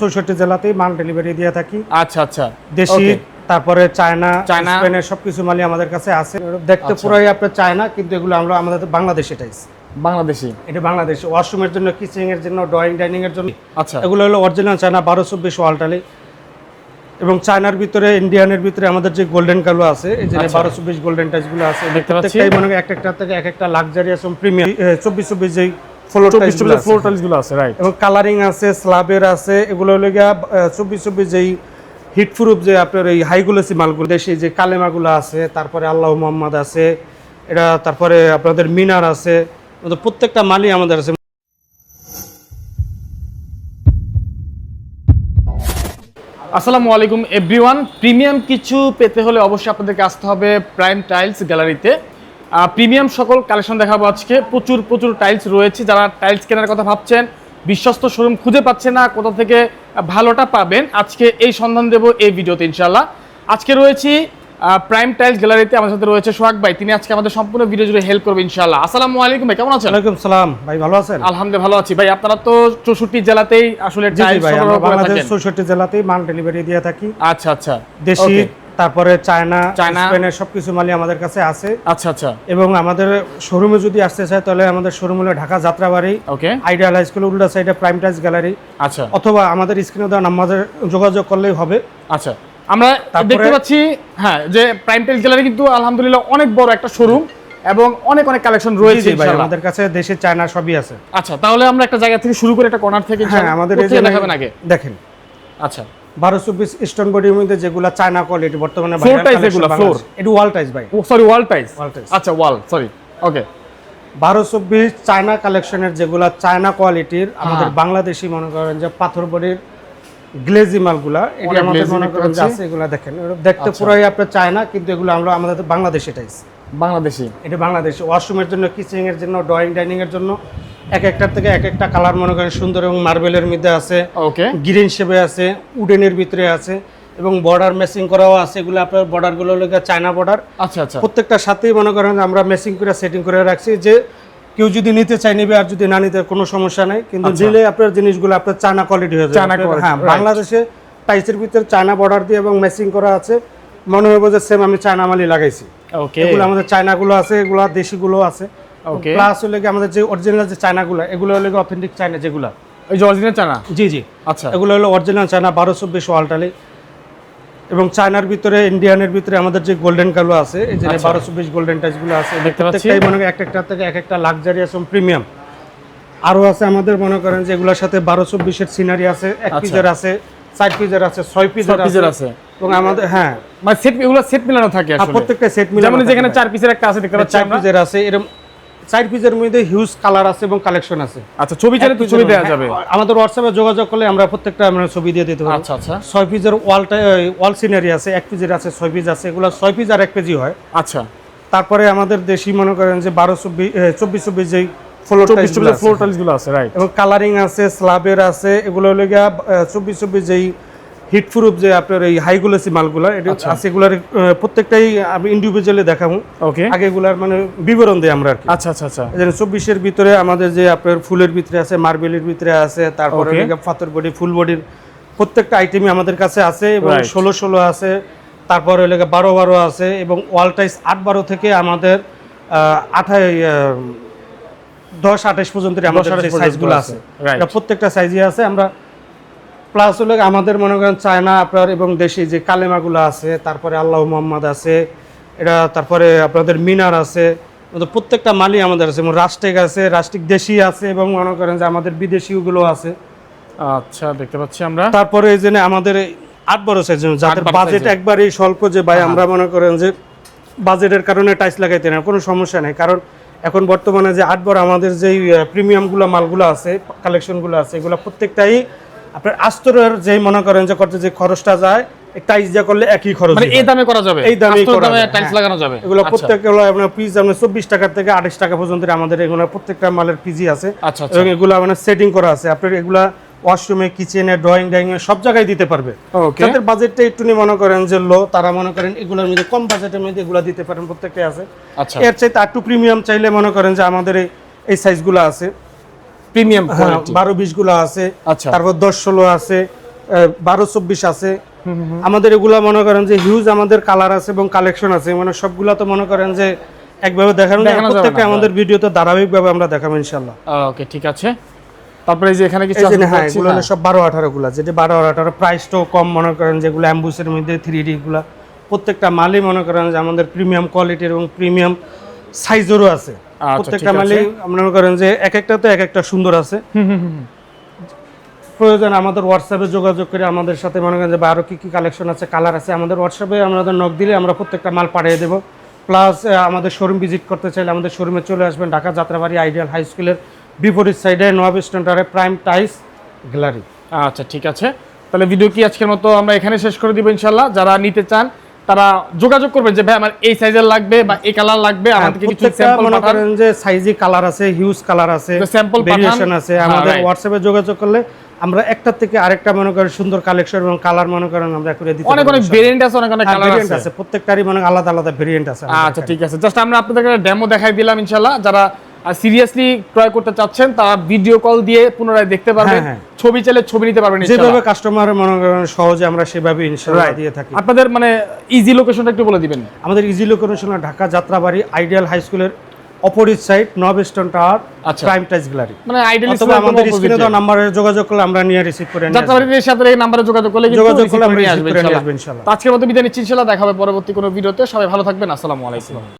64 জেলাতেই মাল ডেলিভারি দিয়ে থাকি। আচ্ছা আচ্ছা, দেশি তারপরে চায়না স্পেনের সবকিছু মালই আমাদের কাছে আছে। দেখতে পুরোই আপনার চায়না, কিন্তু এগুলো আমরা আমাদের বাংলাদেশি টাইস। বাংলাদেশি, এটা বাংলাদেশি ওয়াশরুমের জন্য, কিচেন এর জন্য, ড্রয়িং ডাইনিং এর জন্য। আচ্ছা, এগুলো হলো অরিজিনাল চায়না 1224 ওয়ালটালি। এবং চায়নার ভিতরে ইন্ডিয়ানের ভিতরে আমাদের যে গোল্ডেন কালো আছে, এই যে 1224 গোল্ডেন টাইস গুলো আছে, প্রত্যেকটাই মনে হয় একটা থেকে একটা লাক্সারিয়াস এবং প্রিমিয়াম 2424 যেই ফ্লোর টাইলস গুলো আছে, রাইট। এবং কালারিং আছে, স্ল্যাবের আছে। এগুলো হলো গিয়া 2424 যেই হিট প্রুফ যে আপনার এই হাই গ্লোসি মালগুলো, দেশি যে কালেমাগুলো আছে, তারপরে আল্লাহ মোহাম্মদ আছে, এটা তারপরে আপনাদের মিনার আছে, প্রত্যেকটা মালই আমাদের আছে। আসসালামু আলাইকুম এভরিওয়ান। প্রিমিয়াম কিছু পেতে হলে অবশ্যই আপনাদেরকে আসতে হবে প্রাইম টাইলস গ্যালারিতে। প্রিমিয়াম সকল কালেকশন দেখাবো আজকে। প্রচুর টাইলস রয়েছে। যারা টাইলস কেনার কথা ভাবছেন, বিশ্বস্ত শোরুম খুঁজে পাচ্ছে না, কোথা থেকে ভালোটা পাবেন, আজকে এই সন্ধান দেব এই ভিডিওতে ইনশাল্লাহ। আজকে রয়েছি প্রাইম টাইলস গ্যালারিতে। আমার সাথে রয়েছে সোহাগ ভাই, তিনি আজকে আমাদের সম্পূর্ণ ভিডিও জুড়ে হেল্প করবে ইনশাআল্লাহ। আসসালামু আলাইকুম ভাই, কেমন আছেন? ওয়ালাইকুম সালাম ভাই, ভালো আছেন? আলহামদুলিল্লাহ ভালো আছি ভাই। আপনারা তো 64 জেলাতেই আসলে টাইলস সরবরাহ করে থাকেন। বাংলাদেশ 64 জেলাতেই মাল ডেলিভারি দিয়ে থাকি। আচ্ছা আচ্ছা, দেশি তারপরে চায়না স্পেনের সবকিছু মালই আমাদের কাছে আছে। আচ্ছা আচ্ছা। এবং আমাদের শোরুমে যদি আসতে চায় তাহলে আমাদের শোরুম হলো ঢাকা যাত্রাবাড়ি, ওকে, আইডিয়াল হাই স্কুল উল্টা সাইডে প্রাইম টাইলস গ্যালারি। আচ্ছা, অথবা আমাদের স্ক্রিনে দেওয়া নাম্বারে যোগাযোগ করলেই হবে। আচ্ছা, আমরা দেখতে পাচ্ছি হ্যাঁ যে প্রাইম টাইলস গ্যালারি কিন্তু আলহামদুলিল্লাহ অনেক বড় একটা শোরুম এবং অনেক কালেকশন রয়েছে ইনশাআল্লাহ। আমাদের কাছে দেশি চায়না সবই আছে। আচ্ছা, তাহলে আমরা একটা জায়গা থেকে শুরু করে, একটা কর্নার থেকে হ্যাঁ, আমাদের এই যে দেখাবেন আগে দেখেন। আচ্ছা, 1224 স্টোন বডির মধ্যে যেগুলা চায়না কোয়ালিটি বর্তমানে ফ্লোর টাইলস, এগুলো ফ্লোর, এটা ওয়াল টাইলস ভাই। ও সরি, ওয়াল টাইলস। আচ্ছা, ওয়াল, সরি, ওকে। 1224 চায়না কালেকশনের যেগুলা চায়না কোয়ালিটির, আমাদের বাংলাদেশি মনে করেন যে পাথর বডির গ্লেজি মালগুলা, এটা আমাদের মনে করেন যে আছে। এগুলা দেখেন, দেখতে পুরোই আপনার চায়না, কিন্তু এগুলো আমরা আমাদের বাংলাদেশি টাইস। বাংলাদেশি, এটা বাংলাদেশি ওয়াশরুমের জন্য, কিচেন এর জন্য, ড্রয়িং ডাইনিং এর জন্য। একটার থেকে একটা কালার মনে করেন সুন্দর, এবং মার্বেলের মধ্যে আছে, ওকে, গ্রিন শেপে আছে, উডেনের ভিতরে আছে, এবং বর্ডার ম্যাচিং করাও আছে। এগুলো আপনার বর্ডারগুলো হলো চায়না বর্ডার। আচ্ছা আচ্ছা। প্রত্যেকটার সাথেই মনে করেন আমরা ম্যাচিং করে সেটিং করে রাখছি, যে কেউ যদি নিতে চাই নেবে, আর যদি না নিতে কোনো সমস্যা নাই। কিন্তু নিলে আপনার জিনিসগুলো আপনার চায়না কোয়ালিটি হয়ে যাবে। হ্যাঁ, বাংলাদেশে টাইসের ভিতরে চায়না বর্ডার দিয়ে এবং ম্যাচিং করা আছে, মনে হবে যে সেম আমি চায়না মালই লাগাইছি। ওকে, এগুলো আমাদের চায়নাগুলো আছে, এগুলো দেশিগুলো আছে। ওকে, প্লাস হলো কি আমাদের যে অরিজিনাল যে চায়নাগুলো, এগুলো হলো অথেন্টিক চায়না যেগুলো, এই যে অরিজিনাল চায়না। জি জি, আচ্ছা, এগুলো হলো অরিজিনাল চায়না 1224 ওয়ালটালি। এবং চায়নার ভিতরে ইন্ডিয়ানের ভিতরে আমাদের যে গোল্ডেন কালো আছে, এই যে 1224 গোল্ডেন টাইস গুলো আছে, প্রত্যেকটাই মনে হয় একটা থেকে একটা লাক্সারিয়াস এবং প্রিমিয়াম। আরো আছে আমাদের মনে করেন যে এগুলোর সাথে 1224 এর সিনারি আছে, এক পিসের আছে, 4 পিসের আছে, 6 পিসের আছে। এবং আমাদের হ্যাঁ মানে সেট, এগুলো সেট মিলানো থাকে আসলে, প্রত্যেকটা সেট মিলানো। যেমন যেখানে 4 পিসের একটা আছে দেখতে পাচ্ছি আমরা, 4 পিসের আছে, এরকম 4 পিসের মধ্যে হিউজ কালার আছে এবং কালেকশন আছে। আচ্ছা, ছবি চাইলে তো ছবি দেওয়া যাবে। আমাদের হোয়াটসঅ্যাপে যোগাযোগ করলে আমরা প্রত্যেকটা আমরা ছবি দিয়ে দিতে পারি। আচ্ছা আচ্ছা। 6 পিসের ওয়াল সিনারি আছে, 1 পিসের আছে, 6 পিস আছে। এগুলো 6 পিস আর 1 কেজি হয়। আচ্ছা, তারপরে আমাদের দেশি মনে করেন যে 1224 যেই ফ্লোর টাইলস গুলো আছে, রাইট। এবং কালারিং আছে, স্ল্যাবের আছে। এগুলো হলো গিয়া 2424 যেই হিট প্রুফ যে আপনার এই হাই গ্লোসি মালগুলো, এটা আছে। এগুলার প্রত্যেকটাই আমি ইন্ডিভিজুয়ালি দেখাবো। ওকে, আগে এগুলার মানে বিবরণ দেই আমরা আর কি। আচ্ছা আচ্ছা আচ্ছা। 24 এর ভিতরে আমাদের যে আপনার ফুলের ভিতরে আছে, মার্বেলের ভিতরে আছে, তারপরে পাথর বডি, ফুল বডির প্রত্যেকটা আইটেমই আমাদের কাছে আছে। এবং 16 আছে, তারপরে 12 আছে, এবং ওয়াল টাইস 8-12 থেকে আমাদের 10-28 পর্যন্ত আমাদের যে সাইজগুলো আছে, এটা প্রত্যেকটা সাইজই আছে। আমরা প্লাস হলো আমাদের মনে করেন চায়না আপনার এবং দেশি যে কালেমাগুলো আছে, তারপরে আল্লাহ মোহাম্মদ আছে, এটা তারপরে আপনাদের মিনার আছে, প্রত্যেকটা মালই আমাদের আছে। এবং রাস্টিক আছে, রাস্টিক দেশি আছে, এবং মনে করেন যে আমাদের বিদেশিগুলো আছে। আচ্ছা, দেখতে পাচ্ছি আমরা। তারপরে এই যে আমাদের 8-12 সাইজ, যাদের বাজেট একবারেই স্বল্প, যে ভাই আমরা মনে করেন যে বাজেটের কারণে টাইস লাগাইতে না, কোনো সমস্যা নেই। কারণ এখন বর্তমানে যে 8-12 আমাদের যেই প্রিমিয়ামগুলো মালগুলো আছে, কালেকশনগুলো আছে, এগুলো প্রত্যেকটাই আপনার আস্তরের যে মনে করেন যে করতে যে খরচটা যায়, টাইলস যা করলে একই খরচ, মানে এই দামে করা যাবে, এই দামে টাইলস লাগানো যাবে। এগুলো প্রত্যেকগুলো আপনার পিস আপনার 24 টাকা থেকে 28 টাকা পর্যন্ত আমাদের এগুলো প্রত্যেকটা মালের পিজি আছে। এবং এগুলো মানে সেটিং করা আছে। আপনার এগুলা ওয়াশরুমে, কিচেনে, ড্রয়িং ডাইনিং সব জায়গায় দিতে পারবে। যাদের বাজেটটা একটু মনে করেন যে লো, তারা মনে করেন এগুলোর মধ্যে কম বাজেটের মধ্যে এগুলো দিতে পারেন, প্রত্যেকটাই আছে। এর চাইতে একটু প্রিমিয়াম চাইলে মনে করেন যে আমাদের এই সাইজগুলো আছে, প্রিমিয়াম 12-20 গুলো আছে, তারপর 10-16 আছে, 12-24 আছে। আমাদের এগুলা মনে করেন যে হিউজ আমাদের কালার আছে এবং কালেকশন আছে, মানে সবগুলা তো মনে করেন যে একভাবে দেখানো যায়, প্রত্যেকটা আমাদের ভিডিওতে ধারাবাহিকভাবে আমরা দেখাবো ইনশাআল্লাহ। ওকে, ঠিক আছে। তারপরে এই যে এখানে কিছু এই যে হ্যাঁ, এগুলো হলো সব 12-18 গুলা, যেটা 12-18 প্রাইসটাও কম, মনে করেন যেগুলো অ্যাম্বুসের মধ্যে 3D গুলা প্রত্যেকটা মালই মনে করেন যে আমাদের প্রিমিয়াম কোয়ালিটির এবং প্রিমিয়াম সাইজেরও আছে। প্রত্যেকটা মালই মনে করেন যে এক একটাতে এক একটা সুন্দর আছে। প্রয়োজন আমাদের হোয়াটসঅ্যাপে যোগাযোগ করে আমাদের সাথে মনে করেন যে আরো কি কি কালেকশন আছে, কালার আছে, আমাদের হোয়াটসঅ্যাপে আমাদের নক দিলে আমরা প্রত্যেকটা মাল পাঠিয়ে দেবো। প্লাস আমাদের শোরুম ভিজিট করতে চাইলে আমাদের শোরুমে চলে আসবেন, ঢাকা যাত্রাবাড়ি আইডিয়াল হাই স্কুলের বিপরীত সাইডে নবাব স্ট্যান্ডার্ডে প্রাইম টাইলস গ্যালারি। আচ্ছা, ঠিক আছে। তাহলে ভিডিও কি আজকের মতো আমরা এখানে শেষ করে দিব ইনশাআল্লাহ। যারা নিতে চান তারা যোগাযোগ করবেন যে ভাই আমার এই সাইজের লাগবে বা এই কালার লাগবে, আমাদেরকে কিছু স্যাম্পল মনে করেন যে সাইজি কালার আছে, হিউজ কালার আছে, স্যাম্পল ভেরিয়েশন আছে। আমাদের হোয়াটসঅ্যাপে যোগাযোগ করলে আমরা একটা থেকে আরেকটা মনে করেন সুন্দর কালেকশন এবং কালার মনে করেন আমরা করে দিতে পারি। অনেক অনেক ভেরিয়েন্ট আছে, অনেক অনেক কালার আছে, প্রত্যেকটারই মানে আলাদা আলাদা ভেরিয়েন্ট আছে। আচ্ছা, ঠিক আছে। জাস্ট আমরা আপনাদেরকে ডেমো দেখাই দিলাম ইনশাআল্লাহ। যারা সিরিয়াসলি ক্রয় করতে চাচ্ছেন তারা ভিডিও কল দিয়ে পুনরায় দেখতে পারবেন, ছবি চাইলে ছবি নিতে পারবেন ইনশাআল্লাহ। যেভাবে কাস্টমার মনে করেন সহজে আমরা সেভাবে ইনশাআল্লাহ দিয়ে থাকি। আপনাদের মানে ইজি লোকেশনটা একটু বলে দিবেন। আমাদের easy location Dhaka Jatrabari ideal high স্কুলের opposite side Nawab stand tower, prime tiles gallery. মানে আইডিয়াল অথবা আমাদের স্ক্রিনে দেওয়া নম্বরে যোগাযোগ করলে আমরা নিয়ে রিসিভ করে নিয়ে যাত্রাবাড়ির সাথে এই নম্বরে যোগাযোগ করলে আমরা নিয়ে আসবেন ইনশাআল্লাহ। আজকের মতো বিদায় নিচ্ছি ইনশাআল্লাহ। দেখা হবে পরবর্তী কোনো ভিডিওতে। সবাই ভালো থাকবেন। আসসালামু আলাইকুম।